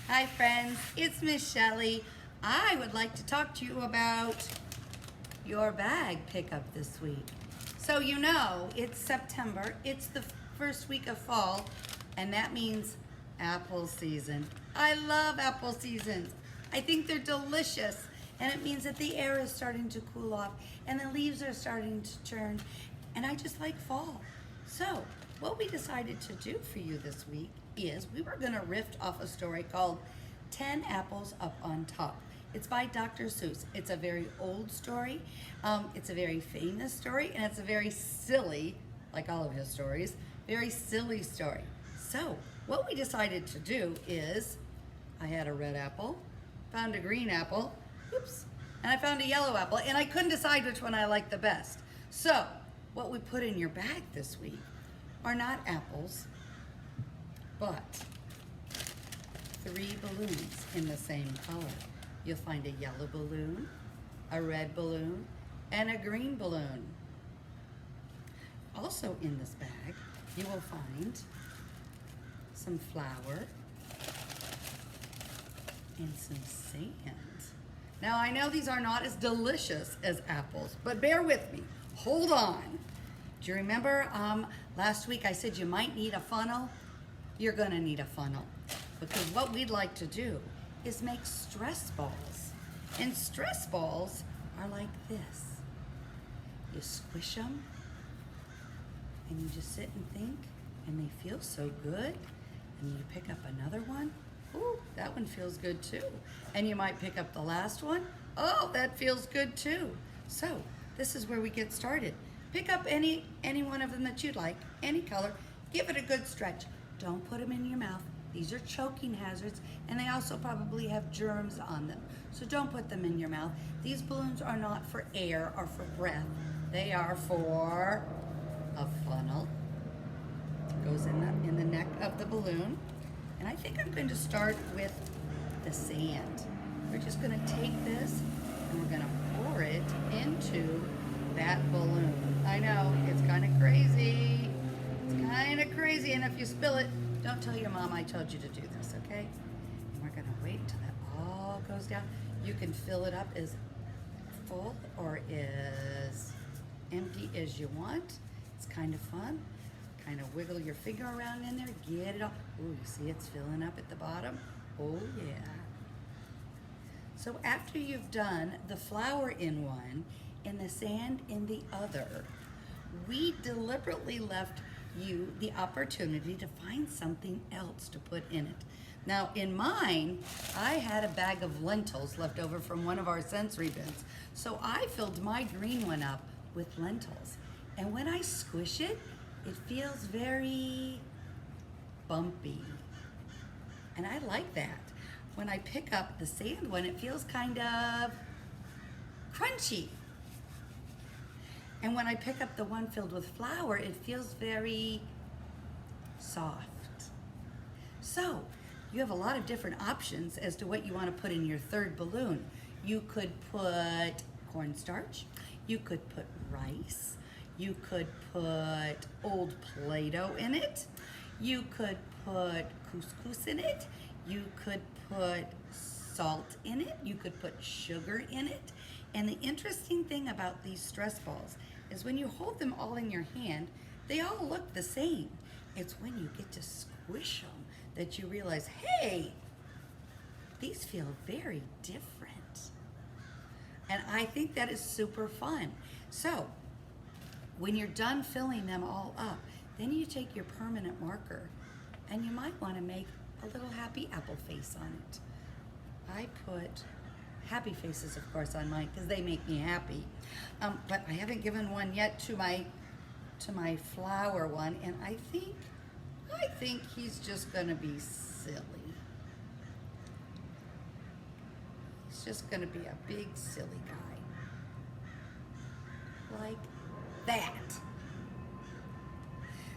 Hi friends, it's Miss Shelley. I would like to talk to you about your bag pickup this week. So you know, it's September, it's the first week of fall, and that means apple season. I love apple seasons. I think they're delicious, and it means that the air is starting to cool off and the leaves are starting to turn, and I just like fall. So what we decided to do for you this week is we were gonna riff off a story called 10 Apples Up on Top. It's by Dr. Seuss. It's a very old story. It's a very famous story, and it's a very silly, like all of his stories, very silly story. So what we decided to do is, I had a red apple, found a green apple, oops, and I found a yellow apple, and I couldn't decide which one I liked the best. So what we put in your bag this week are not apples, but 3 balloons in the same color. You'll find a yellow balloon, a red balloon, and a green balloon. Also in this bag, you will find some flour and some sand. Now I know these are not as delicious as apples, but bear with me, hold on. Do you remember last week I said you might need a funnel? You're gonna need a funnel, because what we'd like to do is make stress balls. And stress balls are like this. You squish them, and you just sit and think, and they feel so good. And you pick up another one. Ooh, that one feels good too. And you might pick up the last one. Oh, that feels good too. So this is where we get started. Pick up any one of them that you'd like, any color. Give it a good stretch. Don't put them in your mouth. These are choking hazards, and they also probably have germs on them. So don't put them in your mouth. These balloons are not for air or for breath. They are for a funnel. It goes in the neck of the balloon. And I think I'm going to start with the sand. We're just going to take this and we're going to pour it into that balloon. I know, it's kind of crazy. It's kind of crazy, and if you spill it, don't tell your mom I told you to do this, okay? And we're gonna wait until that all goes down. You can fill it up as full or as empty as you want. It's kind of fun. Kind of wiggle your finger around in there, get it all. Ooh, you see it's filling up at the bottom? Oh yeah. So after you've done the flour in one and the sand in the other, we deliberately left you the opportunity to find something else to put in it. Now in mine, I had a bag of lentils left over from one of our sensory bins. So I filled my green one up with lentils. And when I squish it, it feels very bumpy. And I like that. When I pick up the sand one, it feels kind of crunchy. And when I pick up the one filled with flour, it feels very soft. So you have a lot of different options as to what you want to put in your third balloon. You could put cornstarch, you could put rice, you could put old Play-Doh in it, you could put couscous in it, you could put salt in it, you could put sugar in it. And the interesting thing about these stress balls is when you hold them all in your hand, they all look the same. It's when you get to squish them that you realize, hey, these feel very different. And I think that is super fun. So when you're done filling them all up, then you take your permanent marker and you might want to make a little happy apple face on it. I put happy faces, of course, on mine because they make me happy. But I haven't given one yet to my flower one, and I think he's just gonna be silly. He's just gonna be a big silly guy. Like that.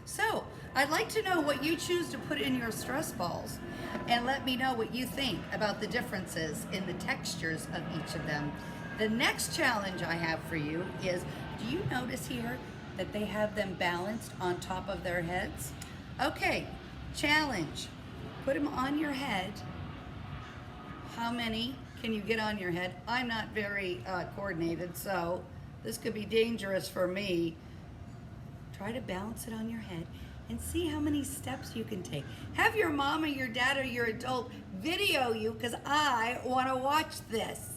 So, I'd like to know what you choose to put in your stress balls, and let me know what you think about the differences in the textures of each of them. The next challenge I have for you is, do you notice here that they have them balanced on top of their heads? Okay, challenge. Put them on your head how many can you get on your head. I'm not very coordinated, so this could be dangerous for me. Try to balance it on your head and see how many steps you can take. Have your mom or your dad or your adult video you, because I want to watch this.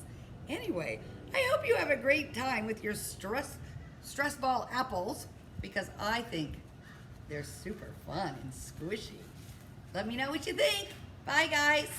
Anyway, I hope you have a great time with your stress ball apples, because I think they're super fun and squishy. Let me know what you think. Bye, guys.